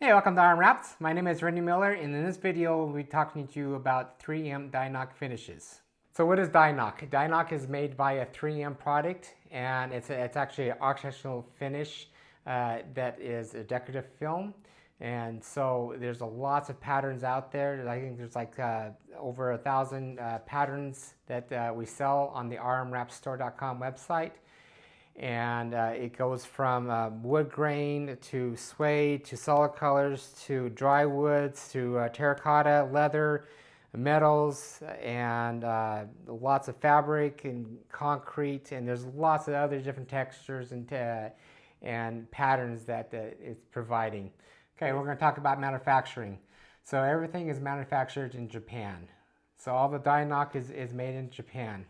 Hey, welcome to Arm Wraps. My name is Randy Miller, and in this video, we'll be talking to you about 3M Di-Noc finishes. So what is Di-Noc? Di-Noc is made by a 3M product, and it's actually an architectural finish that is a decorative film. And so there's lots of patterns out there. I think there's like over 1,000 patterns that we sell on the rmwrapstore.com website. And it goes from wood grain to suede to solid colors to dry woods to terracotta, leather, metals, and lots of fabric and concrete, and there's lots of other different textures and patterns that it's providing. Okay, we're going to talk about manufacturing. So everything is manufactured in Japan. So all the Di-Noc is made in Japan.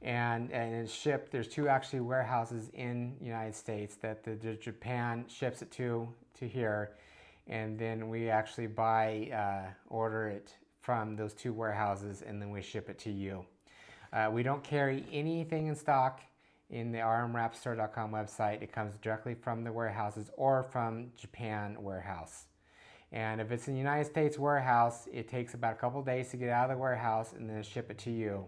And it's shipped. There's two actually warehouses in the United States that the Japan ships it to here, and then we actually order it from those two warehouses, and then we ship it to you. We don't carry anything in stock in the rmwrapstore.com website. It comes directly from the warehouses or from Japan warehouse. And if it's in the United States warehouse, it takes about a couple days to get out of the warehouse and then ship it to you.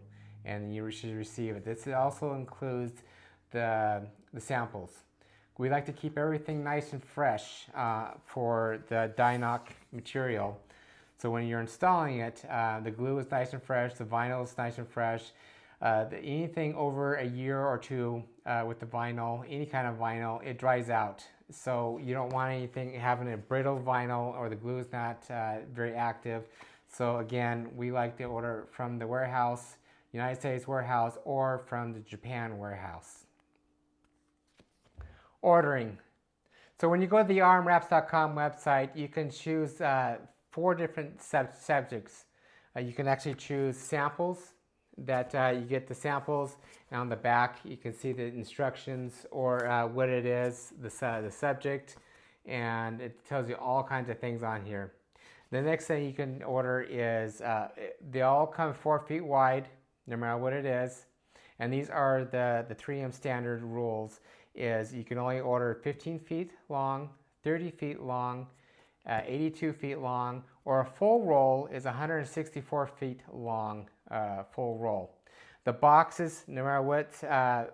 And you should receive it. This also includes the samples. We like to keep everything nice and fresh for the Di-Noc material. So when you're installing it, the glue is nice and fresh, the vinyl is nice and fresh. Anything over a year or two with the vinyl, any kind of vinyl, it dries out. So you don't want anything having a brittle vinyl or the glue is not very active. So again, we like to order from the warehouse, United States warehouse, or from the Japan warehouse. Ordering. So when you go to the rmwraps.com website, you can choose 4 different subjects. You can actually choose samples that you get the samples, and on the back you can see the instructions or what it is, the subject, and it tells you all kinds of things on here. The next thing you can order is, they all come 4 feet wide, no matter what it is, and these are the 3M standard rules. Is you can only order 15 feet long, 30 feet long, 82 feet long, or a full roll is 164 feet long, full roll. The boxes, no matter what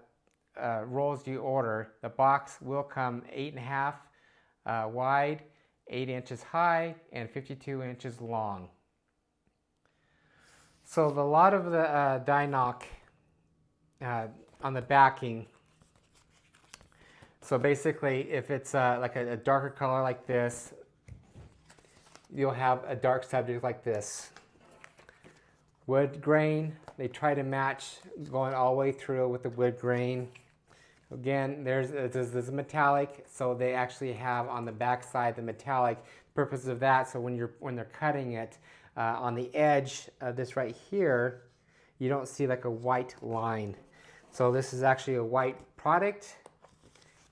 rolls you order, the box will come 8.5 wide, 8 inches high, and 52 inches long. So a lot of the Di-Noc on the backing, so basically if it's like a darker color like this, you'll have a dark subject like this. Wood grain, they try to match going all the way through with the wood grain. Again, there's a metallic, so they actually have on the back side the metallic. Purpose of that, so when they're cutting it, on the edge of this right here, you don't see like a white line. So this is actually a white product.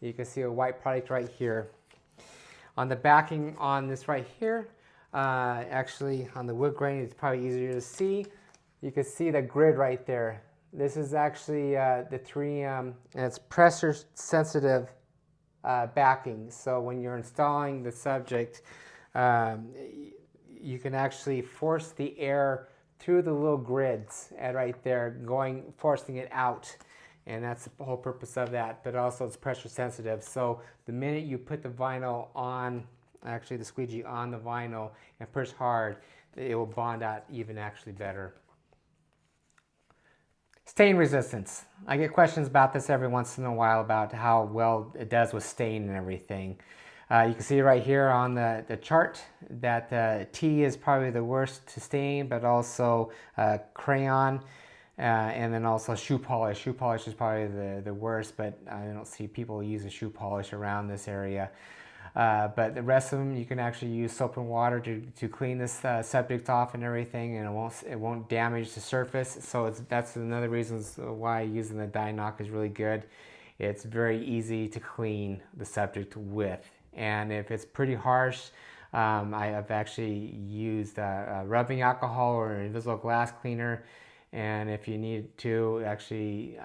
You can see a white product right here. On the backing on this right here, actually on the wood grain, it's probably easier to see. You can see the grid right there. This is actually the 3M, and it's pressure sensitive backing. So when you're installing the subject, you can actually force the air through the little grids right there, forcing it out. And that's the whole purpose of that, but also it's pressure sensitive. So the minute you put the vinyl on, actually the squeegee on the vinyl and push hard, it will bond out even actually better. Stain resistance. I get questions about this every once in a while about how well it does with stain and everything. You can see right here on the chart that T is probably the worst to stain, but also crayon, and then also shoe polish. Shoe polish is probably the worst, but I don't see people using shoe polish around this area. But the rest of them, you can actually use soap and water to clean this subject off and everything, and it won't damage the surface. So that's another reason why using the Di-Noc is really good. It's very easy to clean the subject with. And if it's pretty harsh, I've actually used rubbing alcohol or an invisible glass cleaner. And if you need to, actually,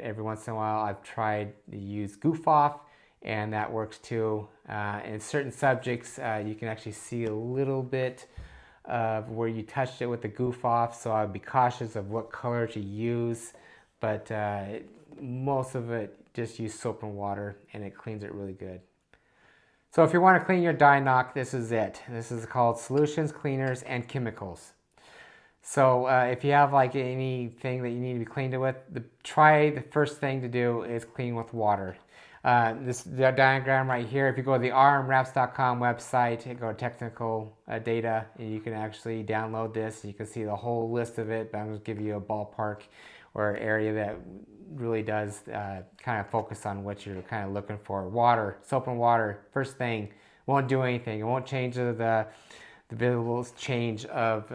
every once in a while, I've tried to use Goof Off and that works too. In certain subjects, you can actually see a little bit of where you touched it with the goof off, so I would be cautious of what color to use, but most of it, just use soap and water and it cleans it really good. So if you want to clean your Di-Noc, this is it. This is called Solutions, Cleaners, and Chemicals. So if you have like anything that you need to be cleaned with, the first thing to do is clean with water. The diagram right here, if you go to the rmwraps.com website, go to technical data, and you can actually download this. You can see the whole list of it, but I'm going to give you a ballpark or area that really does kind of focus on what you're kind of looking for. Water, soap and water, first thing, won't do anything. It won't change the visible change of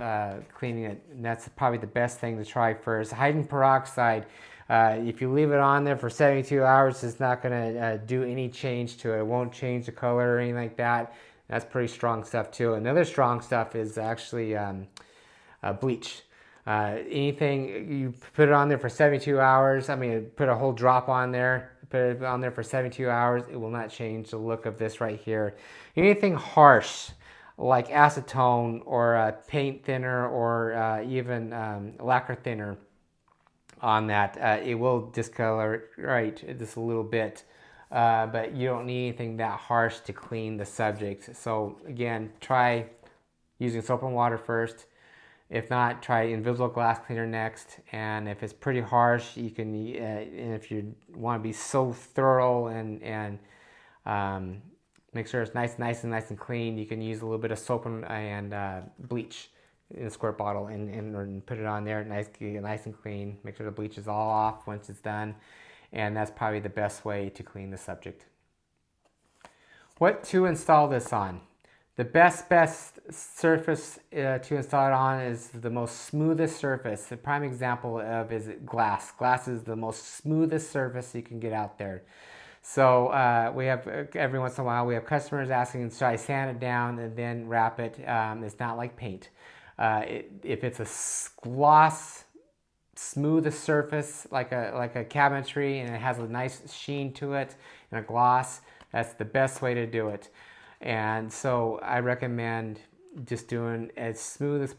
cleaning it. And that's probably the best thing to try first. Hydrogen peroxide, if you leave it on there for 72 hours, it's not going to do any change to it. It won't change the color or anything like that. That's pretty strong stuff too. Another strong stuff is actually bleach. Anything, you put it on there for 72 hours, I mean, put a whole drop on there, put it on there for 72 hours, it will not change the look of this right here. Anything harsh, like acetone or paint thinner or even lacquer thinner on that, it will discolorate just a little bit, but you don't need anything that harsh to clean the subject. So again, try using soap and water first. If not, try invisible glass cleaner next. And if it's pretty harsh, you can, and if you want to be so thorough and make sure it's nice and clean, you can use a little bit of soap and bleach in a squirt bottle and put it on there, nice and clean. Make sure the bleach is all off once it's done, and that's probably the best way to clean the subject. What to install this on? The best surface to install it on is the most smoothest surface. The prime example of is glass. Glass is the most smoothest surface you can get out there. So we have, every once in a while, we have customers asking, should I sand it down and then wrap it? It's not like paint. If it's a gloss, smooth surface like a cabinetry and it has a nice sheen to it and a gloss, that's the best way to do it. And so I recommend just doing as smooth as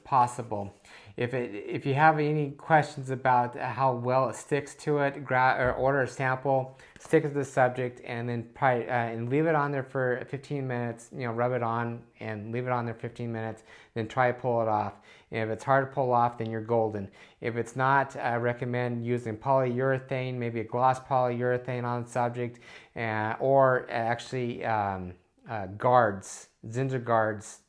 possible. If you have any questions about how well it sticks to it, or order a sample, stick it to the subject, and then and leave it on there for 15 minutes. You know, rub it on and leave it on there 15 minutes. Then try to pull it off. And if it's hard to pull off, then you're golden. If it's not, I recommend using polyurethane, maybe a gloss polyurethane on the subject, or actually guards, Zinger guards.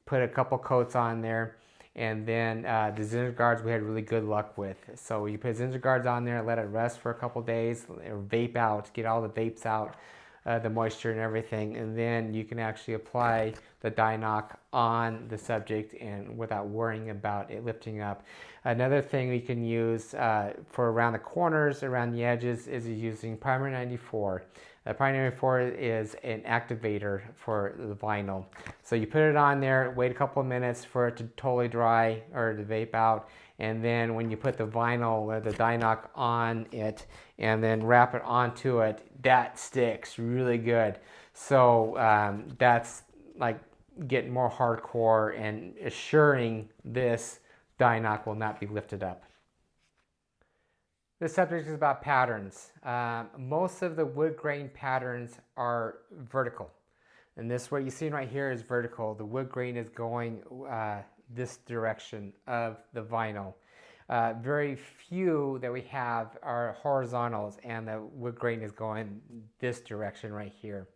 Put a couple coats on there, and then the Zinger guards we had really good luck with. So you put Zinger guards on there, let it rest for a couple days, or vape out, get all the vapes out, the moisture and everything, and then you can actually apply the Di-Noc on the subject and without worrying about it lifting up. Another thing we can use for around the corners, around the edges, is using Primer 94. Primer 94 is an activator for the vinyl. So you put it on there, wait a couple of minutes for it to totally dry or to vape out, and then when you put the vinyl or the Di-Noc on it and then wrap it onto it, that sticks really good. So that's like getting more hardcore and assuring this Di-Noc will not be lifted up. This subject is about patterns. Most of the wood grain patterns are vertical. And this, what you're seeing right here, is vertical. The wood grain is going this direction of the vinyl. Very few that we have are horizontals, and the wood grain is going this direction right here.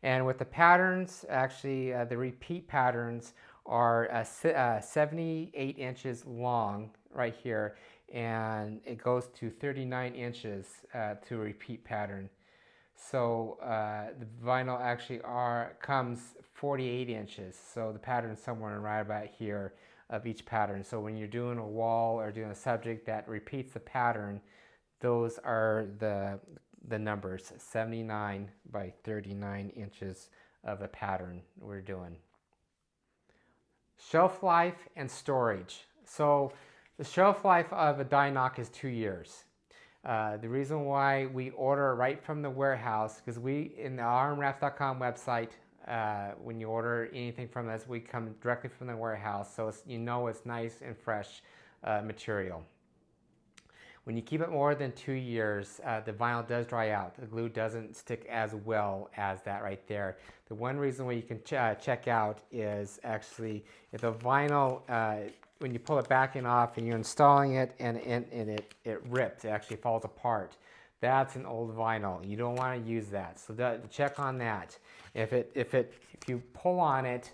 And with the patterns, actually the repeat patterns are 78 inches long right here, and it goes to 39 inches to repeat pattern. So the vinyl actually comes 48 inches, so the pattern is somewhere right about here of each pattern. So when you're doing a wall or doing a subject that repeats the pattern, those are the numbers, 79 by 39 inches of the pattern we're doing. Shelf life and storage. So the shelf life of a Di-Noc is 2 years. The reason why we order right from the warehouse, because we, in the rmwraps.com website, when you order anything from us, we come directly from the warehouse, so it's, you know it's nice and fresh material. When you keep it more than 2 years, the vinyl does dry out. The glue doesn't stick as well as that right there. The one reason why you can check out is actually if the vinyl, when you pull it back and off and you're installing it and it rips, it actually falls apart. That's an old vinyl. You don't want to use that. So check on that. If you pull on it,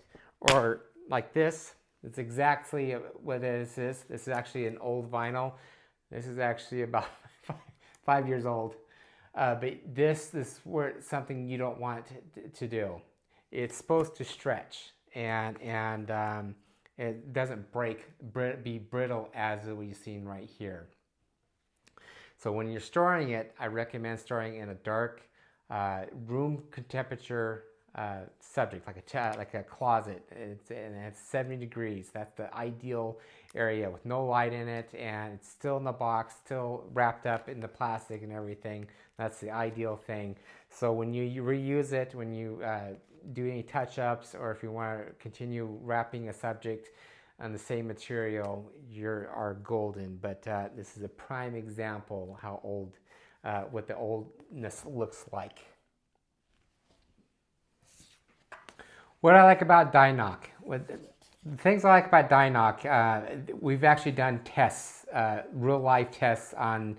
or like this, it's exactly what it is. This is actually an old vinyl. This is actually about 5 years old. But this is something you don't want to do. It's supposed to stretch and it doesn't be brittle as we've seen right here. So when you're storing it, I recommend storing in a dark, room temperature subject, like a closet. And it's 70 degrees. That's the ideal area with no light in it, and it's still in the box, still wrapped up in the plastic and everything. That's the ideal thing. So when you reuse it, when you do any touch-ups, or if you want to continue wrapping a subject on the same material, you are golden. But this is a prime example how old, what the oldness looks like. What I like about Di-Noc, the things I like about Di-Noc, we've actually done tests, real life tests on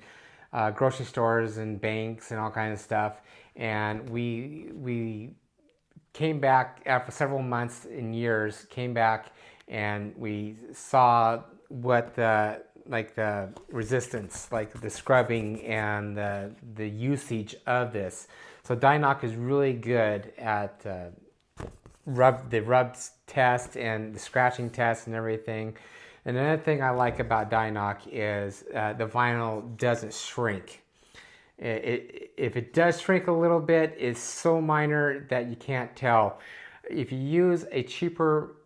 grocery stores and banks and all kinds of stuff, and we came back after several months and years, came back and we saw what the resistance, like the scrubbing and the usage of this. So Di-Noc is really good at the rubs test and the scratching test and everything. And another thing I like about Di-Noc is the vinyl doesn't shrink. If it does shrink a little bit, it's so minor that you can't tell. If you use a cheaper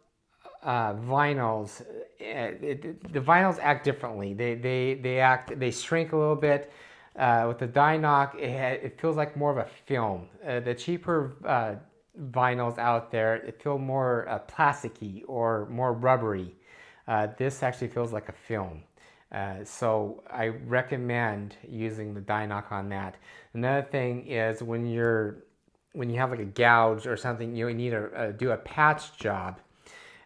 vinyls, the vinyls act differently. They shrink a little bit. With the Di-Noc, it feels like more of a film. The cheaper vinyls out there, it feel more plasticky or more rubbery. This actually feels like a film. So I recommend using the Di-Noc on that. Another thing is when you have like a gouge or something, you need to do a patch job,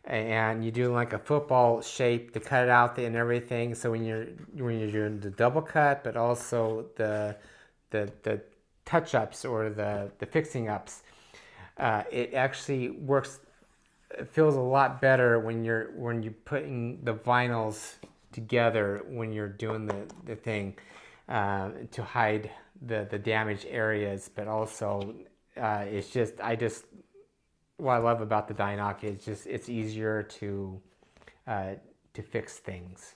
and you do like a football shape to cut it out and everything. So when you're doing the double cut, but also the touch-ups or the fixing ups, it actually works. It feels a lot better when you're putting the vinyls together, when you're doing the thing to hide the damaged areas. But also it's just what I love about the Di-Noc is it's easier to fix things.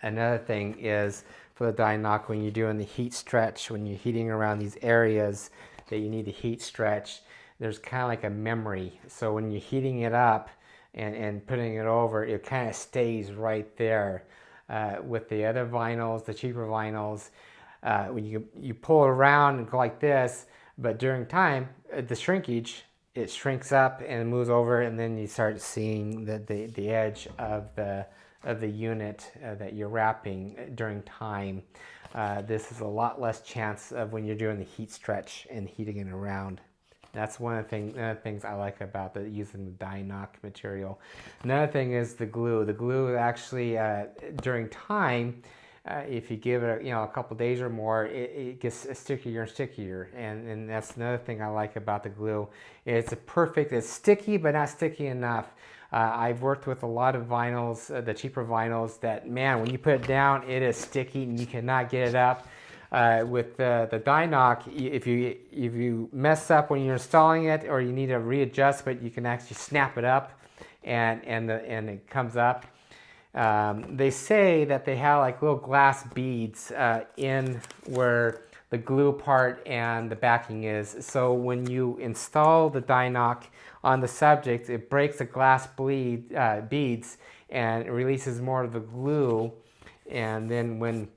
Another thing is for the Di-Noc, when you're doing the heat stretch, when you're heating around these areas that you need to heat stretch, there's kind of like a memory. So when you're heating it up and putting it over, it kind of stays right there. With the other vinyls, the cheaper vinyls, when you pull it around and go like this, but during time, the shrinkage, it shrinks up and moves over, and then you start seeing the edge of the unit that you're wrapping during time. This is a lot less chance of when you're doing the heat stretch and heating it around. That's one of the things I like about using the Di-Noc material. Another thing is the glue. The glue actually, during time, if you give it a couple days or more, it gets stickier and stickier. And that's another thing I like about the glue. It's sticky, but not sticky enough. I've worked with a lot of vinyls, the cheaper vinyls, that, man, when you put it down, it is sticky and you cannot get it up. With the Di-Noc, if you mess up when you're installing it, or you need to readjust, but you can actually snap it up, and it comes up. They say that they have like little glass beads in where the glue part and the backing is. So when you install the Di-Noc on the subject, it breaks the glass beads and it releases more of the glue. And then when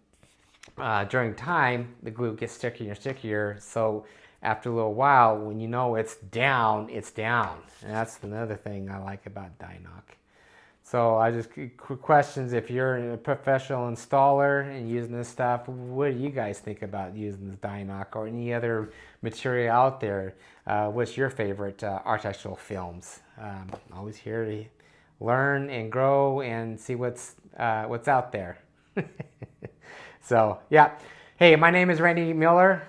during time, the glue gets stickier and stickier. So after a little while, when you know it's down, it's down. And that's another thing I like about Di-Noc. So I just quick questions. If you're a professional installer and using this stuff, what do you guys think about using this Di-Noc or any other material out there? What's your favorite architectural films? Always here to learn and grow and see what's out there. So yeah, hey, my name is Randy Miller.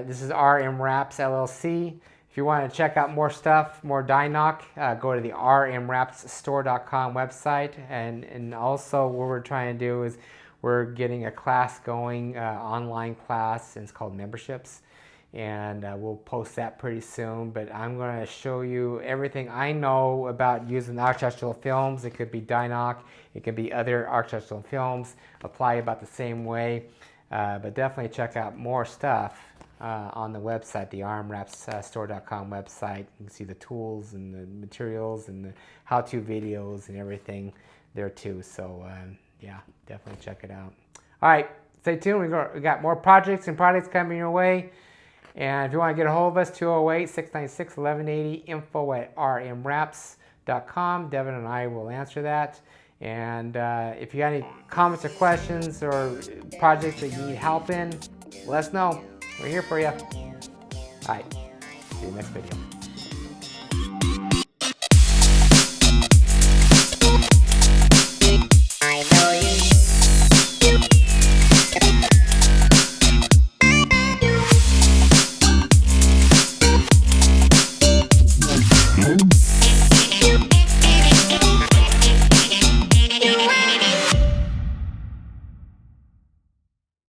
This is RM Wraps LLC. If you want to check out more stuff, more Di-Noc, go to the rmwrapsstore.com website. And also what we're trying to do is we're getting a class going, online class, and it's called Memberships. And we'll post that pretty soon. But I'm going to show you everything I know about using architectural films. It could be Di-Noc, it could be other architectural films, apply about the same way. But definitely check out more stuff on the website, the rmwrapsstore.com website. You can see the tools and the materials and the how-to videos and everything there too. So yeah, definitely check it out. All right, stay tuned. We got more projects and products coming your way. And if you want to get a hold of us, 208-696-1180, info@rmwraps.com. Devin and I will answer that. And if you got any comments or questions or projects that you need help in, let us know. We're here for you. All right, see you next video.